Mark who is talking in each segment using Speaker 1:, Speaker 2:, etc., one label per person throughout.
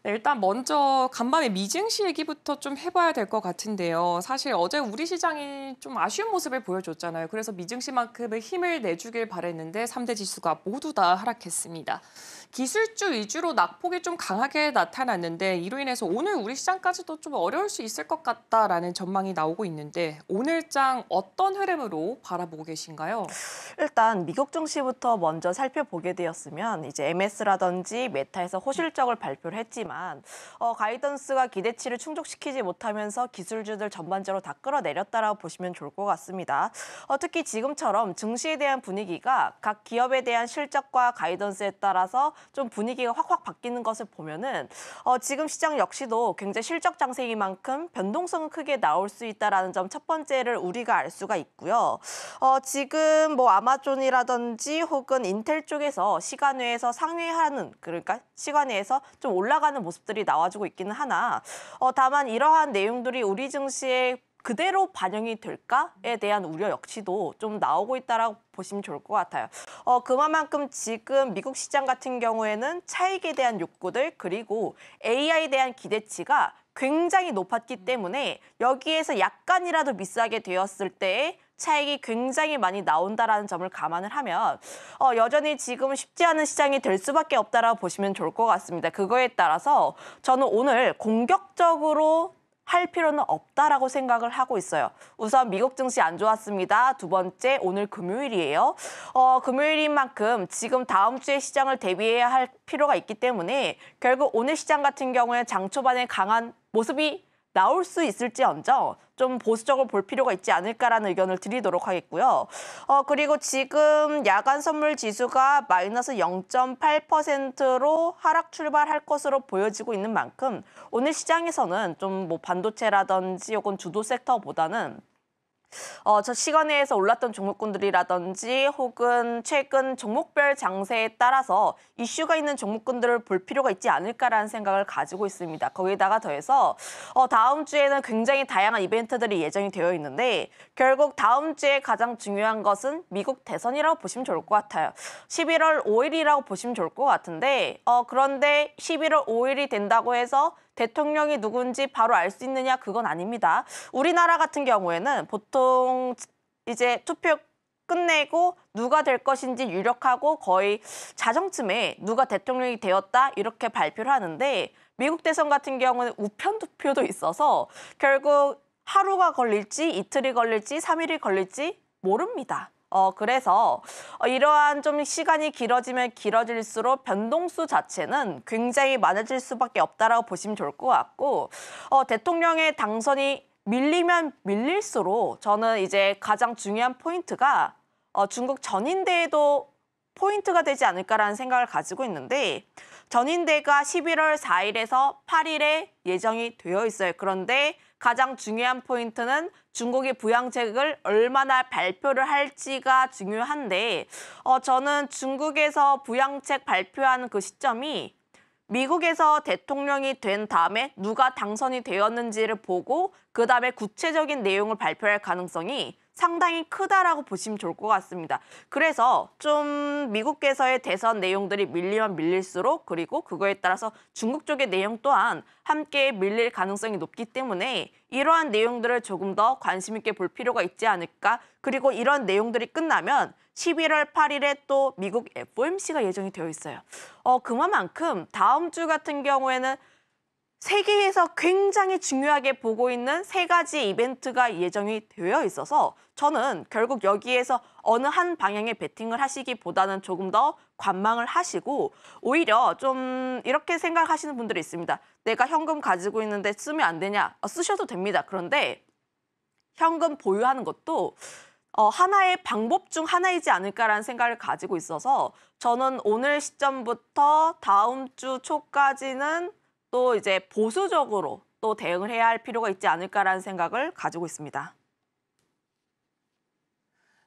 Speaker 1: 네, 일단 먼저 간밤에 미증시 얘기부터 좀 해봐야 될 것 같은데요. 사실 어제 우리 시장이 좀 아쉬운 모습을 보여줬잖아요. 그래서 미증시만큼의 힘을 내주길 바랬는데 3대 지수가 모두 다 하락했습니다. 기술주 위주로 낙폭이 좀 강하게 나타났는데 이로 인해서 오늘 우리 시장까지도 좀 어려울 수 있을 것 같다라는 전망이 나오고 있는데 오늘장 어떤 흐름으로 바라보고 계신가요?
Speaker 2: 일단 미국 증시부터 먼저 살펴보게 되었으면 이제 MS라든지 메타에서 호실적을 발표를 했지만 가이던스가 기대치를 충족시키지 못하면서 기술주들 전반적으로 다 끌어내렸다라고 보시면 좋을 것 같습니다. 특히 지금처럼 증시에 대한 분위기가 각 기업에 대한 실적과 가이던스에 따라서 좀 분위기가 확확 바뀌는 것을 보면은 지금 시장 역시도 굉장히 실적 장세인 만큼 변동성은 크게 나올 수 있다라는 점 첫 번째를 우리가 알 수가 있고요. 지금 뭐 아마존이라든지 혹은 인텔 쪽에서 시간외에서 상회하는 그러니까 시간외에서 좀 올라가는 모습들이 나와주고 있기는 하나 다만 이러한 내용들이 우리 증시에 그대로 반영이 될까에 대한 우려 역시도 좀 나오고 있다라고 보시면 좋을 것 같아요. 그만큼 지금 미국 시장 같은 경우에는 차익에 대한 욕구들 그리고 AI에 대한 기대치가 굉장히 높았기 때문에 여기에서 약간이라도 미스하게 되었을 때에 차익이 굉장히 많이 나온다라는 점을 감안을 하면 여전히 지금 쉽지 않은 시장이 될 수밖에 없다라고 보시면 좋을 것 같습니다. 그거에 따라서 저는 오늘 공격적으로 할 필요는 없다라고 생각을 하고 있어요. 우선 미국 증시 안 좋았습니다. 두 번째, 오늘 금요일이에요. 금요일인 만큼 지금 다음 주에 시장을 대비해야 할 필요가 있기 때문에 결국 오늘 시장 같은 경우에 장 초반에 강한 모습이 나올 수 있을지언정 좀 보수적으로 볼 필요가 있지 않을까라는 의견을 드리도록 하겠고요. 그리고 지금 야간 선물 지수가 마이너스 0.8%로 하락 출발할 것으로 보여지고 있는 만큼 오늘 시장에서는 좀 뭐 반도체라든지 혹은 주도 섹터보다는 저 시간외에서 올랐던 종목군들이라든지 혹은 최근 종목별 장세에 따라서 이슈가 있는 종목군들을 볼 필요가 있지 않을까라는 생각을 가지고 있습니다. 거기다가 더해서 다음 주에는 굉장히 다양한 이벤트들이 예정이 되어 있는데 결국 다음 주에 가장 중요한 것은 미국 대선이라고 보시면 좋을 것 같아요. 11월 5일이라고 보시면 좋을 것 같은데 그런데 11월 5일이 된다고 해서 대통령이 누군지 바로 알 수 있느냐 그건 아닙니다. 우리나라 같은 경우에는 보통 이제 투표 끝내고 누가 될 것인지 유력하고 거의 자정쯤에 누가 대통령이 되었다 이렇게 발표를 하는데 미국 대선 같은 경우는 우편 투표도 있어서 결국 하루가 걸릴지 이틀이 걸릴지 3일이 걸릴지 모릅니다. 그래서 이러한 좀 시간이 길어지면 길어질수록 변동수 자체는 굉장히 많아질 수밖에 없다라고 보시면 좋을 것 같고 대통령의 당선이 밀리면 밀릴수록 저는 이제 가장 중요한 포인트가 중국 전인대에도 포인트가 되지 않을까라는 생각을 가지고 있는데 전인대가 11월 4일에서 8일에 예정이 되어 있어요. 그런데 가장 중요한 포인트는 중국이 부양책을 얼마나 발표를 할지가 중요한데 저는 중국에서 부양책 발표하는 그 시점이 미국에서 대통령이 된 다음에 누가 당선이 되었는지를 보고 그다음에 구체적인 내용을 발표할 가능성이 상당히 크다라고 보시면 좋을 것 같습니다. 그래서 좀 미국에서의 대선 내용들이 밀리면 밀릴수록 그리고 그거에 따라서 중국 쪽의 내용 또한 함께 밀릴 가능성이 높기 때문에 이러한 내용들을 조금 더 관심 있게 볼 필요가 있지 않을까. 그리고 이런 내용들이 끝나면 11월 8일에 또 미국 FOMC가 예정이 되어 있어요. 그만큼 다음 주 같은 경우에는 세계에서 굉장히 중요하게 보고 있는 세 가지 이벤트가 예정이 되어 있어서 저는 결국 여기에서 어느 한 방향에 베팅을 하시기보다는 조금 더 관망을 하시고 오히려 좀 이렇게 생각하시는 분들이 있습니다. 내가 현금 가지고 있는데 쓰면 안 되냐? 쓰셔도 됩니다. 그런데 현금 보유하는 것도 하나의 방법 중 하나이지 않을까라는 생각을 가지고 있어서 저는 오늘 시점부터 다음 주 초까지는 또 이제 보수적으로 또 대응을 해야 할 필요가 있지 않을까라는 생각을 가지고 있습니다.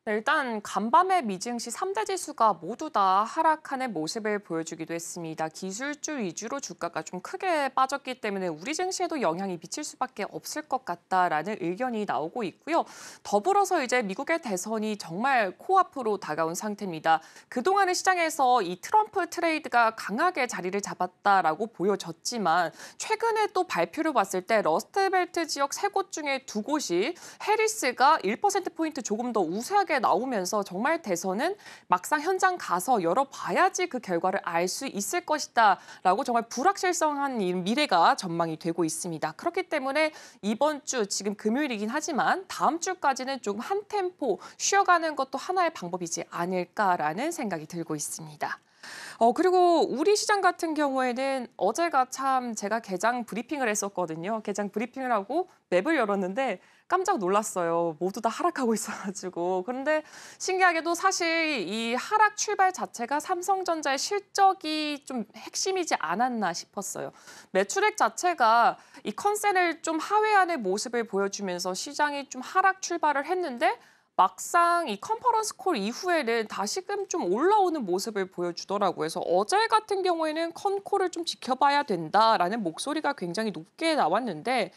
Speaker 1: 네, 일단 간밤에 미증시 3대 지수가 모두 다 하락하는 모습을 보여주기도 했습니다. 기술주 위주로 주가가 좀 크게 빠졌기 때문에 우리 증시에도 영향이 미칠 수밖에 없을 것 같다라는 의견이 나오고 있고요. 더불어서 이제 미국의 대선이 정말 코앞으로 다가온 상태입니다. 그동안의 시장에서 이 트럼프 트레이드가 강하게 자리를 잡았다라고 보여졌지만 최근에 또 발표를 봤을 때 러스트벨트 지역 3곳 중에 2곳이 해리스가 1%포인트 조금 더 우세하게 나오면서 정말 대선은 막상 현장 가서 열어봐야지 그 결과를 알 수 있을 것이다라고 정말 불확실성한 미래가 전망이 되고 있습니다. 그렇기 때문에 이번 주 지금 금요일이긴 하지만 다음 주까지는 조금 한 템포 쉬어가는 것도 하나의 방법이지 않을까라는 생각이 들고 있습니다. 그리고 우리 시장 같은 경우에는 어제가 참 제가 개장 브리핑을 했었거든요. 개장 브리핑을 하고 맵을 열었는데 깜짝 놀랐어요. 모두 다 하락하고 있어가지고. 그런데 신기하게도 사실 이 하락 출발 자체가 삼성전자의 실적이 좀 핵심이지 않았나 싶었어요. 매출액 자체가 이 컨센을 좀 하회하는 모습을 보여주면서 시장이 좀 하락 출발을 했는데 막상 이 컨퍼런스 콜 이후에는 다시금 좀 올라오는 모습을 보여주더라고요. 그래서 어제 같은 경우에는 컨콜을 좀 지켜봐야 된다라는 목소리가 굉장히 높게 나왔는데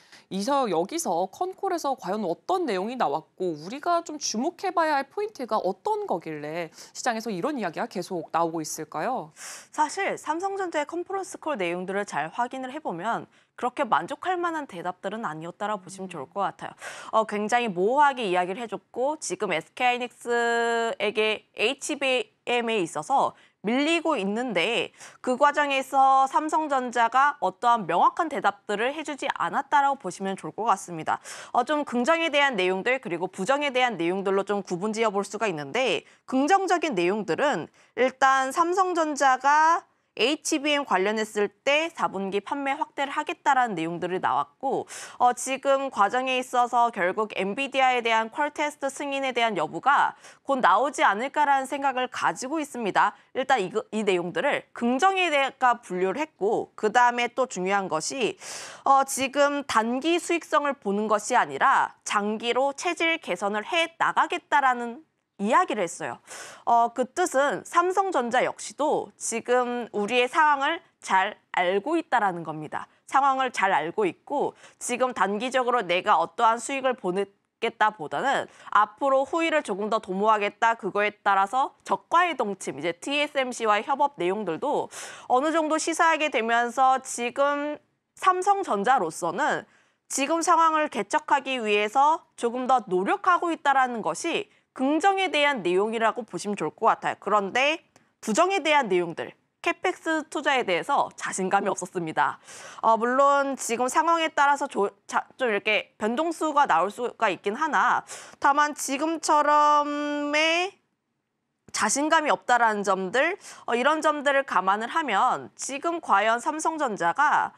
Speaker 1: 여기서 컨콜에서 과연 어떤 내용이 나왔고 우리가 좀 주목해봐야 할 포인트가 어떤 거길래 시장에서 이런 이야기가 계속 나오고 있을까요?
Speaker 2: 사실 삼성전자의 컨퍼런스 콜 내용들을 잘 확인을 해보면 그렇게 만족할 만한 대답들은 아니었다라고 보시면 좋을 것 같아요. 굉장히 모호하게 이야기를 해줬고 지금 SK하이닉스에게 HBM에 있어서 밀리고 있는데 그 과정에서 삼성전자가 어떠한 명확한 대답들을 해주지 않았다라고 보시면 좋을 것 같습니다. 좀 긍정에 대한 내용들 그리고 부정에 대한 내용들로 좀 구분지어 볼 수가 있는데 긍정적인 내용들은 일단 삼성전자가 HBM 관련했을 때 4분기 판매 확대를 하겠다라는 내용들이 나왔고 지금 과정에 있어서 결국 엔비디아에 대한 퀄 테스트 승인에 대한 여부가 곧 나오지 않을까라는 생각을 가지고 있습니다. 일단 이 내용들을 긍정에 대해서 분류를 했고 그다음에 또 중요한 것이 지금 단기 수익성을 보는 것이 아니라 장기로 체질 개선을 해 나가겠다라는 이야기를 했어요. 그 뜻은 삼성전자 역시도 지금 우리의 상황을 잘 알고 있다라는 겁니다. 상황을 잘 알고 있고 지금 단기적으로 내가 어떠한 수익을 보겠다보다는 앞으로 후위를 조금 더 도모하겠다 그거에 따라서 적과의 동침 이제 TSMC와의 협업 내용들도 어느 정도 시사하게 되면서 지금 삼성전자로서는 지금 상황을 개척하기 위해서 조금 더 노력하고 있다라는 것이 긍정에 대한 내용이라고 보시면 좋을 것 같아요. 그런데 부정에 대한 내용들, 캐펙스 투자에 대해서 자신감이 없었습니다. 물론 지금 상황에 따라서 좀 이렇게 변동수가 나올 수가 있긴 하나 다만 지금처럼의 자신감이 없다라는 점들, 이런 점들을 감안을 하면 지금 과연 삼성전자가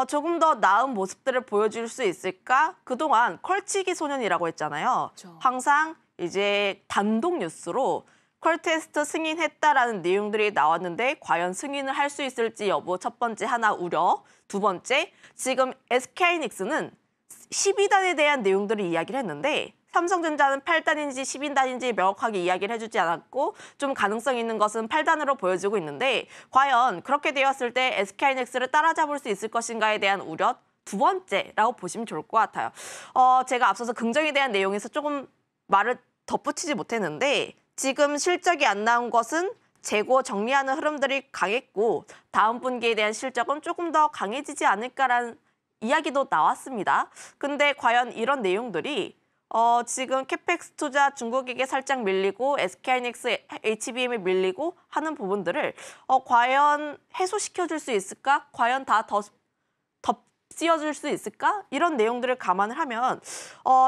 Speaker 2: 조금 더 나은 모습들을 보여줄 수 있을까? 그동안 컬치기 소년이라고 했잖아요.
Speaker 1: 그렇죠.
Speaker 2: 항상 이제 단독 뉴스로 퀄 테스트 승인했다라는 내용들이 나왔는데 과연 승인을 할 수 있을지 여부 첫 번째 하나 우려, 두 번째 지금 SK하이닉스는 12단에 대한 내용들을 이야기를 했는데 삼성전자는 8단인지 12단인지 명확하게 이야기를 해주지 않았고 좀 가능성 있는 것은 8단으로 보여지고 있는데 과연 그렇게 되었을 때 SK하이닉스를 따라잡을 수 있을 것인가에 대한 우려 두 번째라고 보시면 좋을 것 같아요. 제가 앞서서 긍정에 대한 내용에서 조금 말을 덧붙이지 못했는데 지금 실적이 안 나온 것은 재고 정리하는 흐름들이 강했고 다음 분기에 대한 실적은 조금 더 강해지지 않을까라는 이야기도 나왔습니다. 근데 과연 이런 내용들이 지금 캐펙스 투자 중국에게 살짝 밀리고 SK하이닉스 HBM에 밀리고 하는 부분들을 과연 해소시켜줄 수 있을까? 과연 다 씌워줄 수 있을까? 이런 내용들을 감안을 하면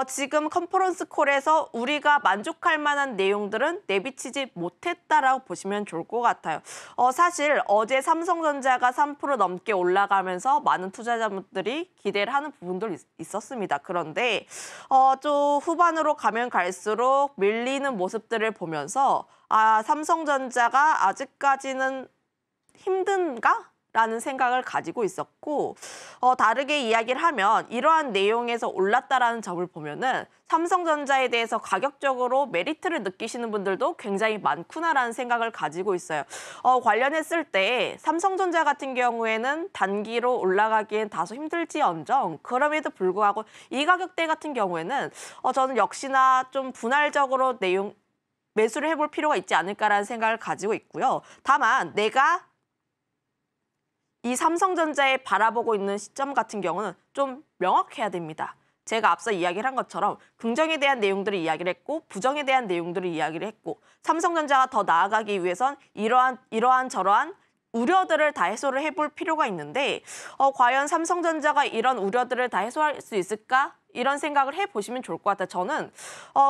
Speaker 2: 지금 컨퍼런스 콜에서 우리가 만족할 만한 내용들은 내비치지 못했다라고 보시면 좋을 것 같아요. 사실 어제 삼성전자가 3% 넘게 올라가면서 많은 투자자분들이 기대를 하는 부분도 있었습니다. 그런데 좀 후반으로 가면 갈수록 밀리는 모습들을 보면서 삼성전자가 아직까지는 힘든가? 라는 생각을 가지고 있었고 다르게 이야기를 하면 이러한 내용에서 올랐다라는 점을 보면은 삼성전자에 대해서 가격적으로 메리트를 느끼시는 분들도 굉장히 많구나라는 생각을 가지고 있어요. 관련했을 때 삼성전자 같은 경우에는 단기로 올라가기엔 다소 힘들지언정 그럼에도 불구하고 이 가격대 같은 경우에는 저는 역시나 좀 분할적으로 매수를 해볼 필요가 있지 않을까라는 생각을 가지고 있고요. 다만 내가 이 삼성전자에 바라보고 있는 시점 같은 경우는 좀 명확해야 됩니다. 제가 앞서 이야기를 한 것처럼 긍정에 대한 내용들을 이야기를 했고 부정에 대한 내용들을 이야기를 했고 삼성전자가 더 나아가기 위해선 이러한 저러한 우려들을 다 해소를 해볼 필요가 있는데 과연 삼성전자가 이런 우려들을 다 해소할 수 있을까? 이런 생각을 해보시면 좋을 것 같아요. 저는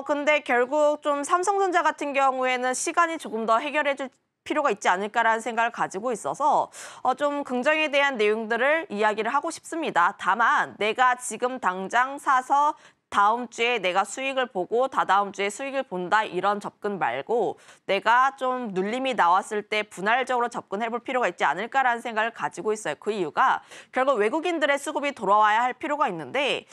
Speaker 2: 근데 결국 좀 삼성전자 같은 경우에는 시간이 조금 더 해결해줄 필요가 있지 않을까라는 생각을 가지고 있어서 좀 긍정에 대한 내용들을 이야기를 하고 싶습니다. 다만 내가 지금 당장 사서 다음 주에 내가 수익을 보고 다다음 주에 수익을 본다 이런 접근 말고 내가 좀 눌림이 나왔을 때 분할적으로 접근해볼 필요가 있지 않을까라는 생각을 가지고 있어요. 그 이유가 결국 외국인들의 수급이 돌아와야 할 필요가 있는데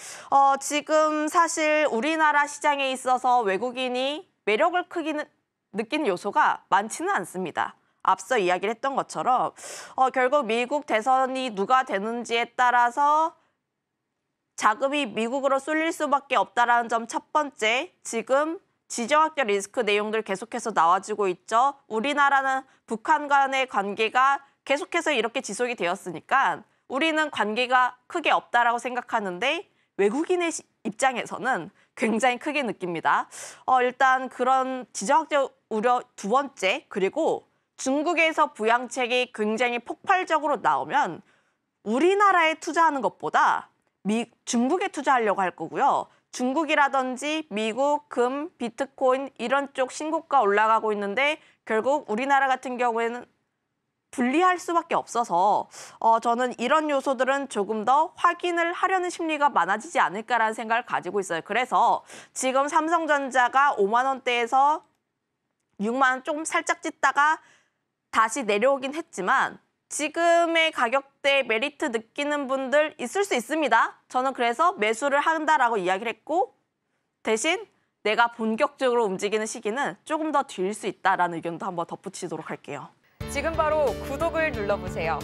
Speaker 2: 지금 사실 우리나라 시장에 있어서 외국인이 매력을 크게 느끼는 요소가 많지는 않습니다. 앞서 이야기를 했던 것처럼 결국 미국 대선이 누가 되는지에 따라서 자금이 미국으로 쏠릴 수밖에 없다라는 점 첫 번째, 지금 지정학적 리스크 내용들 계속해서 나와주고 있죠. 우리나라는 북한 간의 관계가 계속해서 이렇게 지속이 되었으니까 우리는 관계가 크게 없다라고 생각하는데 외국인의 입장에서는 굉장히 크게 느낍니다. 일단 그런 지정학적 우려 두 번째, 그리고 중국에서 부양책이 굉장히 폭발적으로 나오면 우리나라에 투자하는 것보다 중국에 투자하려고 할 거고요. 중국이라든지 미국, 금, 비트코인 이런 쪽 신고가 올라가고 있는데 결국 우리나라 같은 경우에는 불리할 수밖에 없어서 저는 이런 요소들은 조금 더 확인을 하려는 심리가 많아지지 않을까라는 생각을 가지고 있어요. 그래서 지금 삼성전자가 5만 원대에서 6만 원 조금 살짝 찢다가 다시 내려오긴 했지만 지금의 가격대 메리트 느끼는 분들 있을 수 있습니다. 저는 그래서 매수를 한다라고 이야기를 했고 대신 내가 본격적으로 움직이는 시기는 조금 더 뒤일 수 있다라는 의견도 한번 덧붙이도록 할게요.
Speaker 1: 지금 바로 구독을 눌러보세요.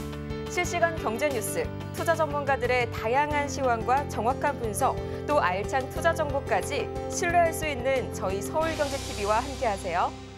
Speaker 1: 실시간 경제 뉴스, 투자 전문가들의 다양한 시황과 정확한 분석, 또 알찬 투자 정보까지 신뢰할 수 있는 저희 서울경제TV와 함께하세요.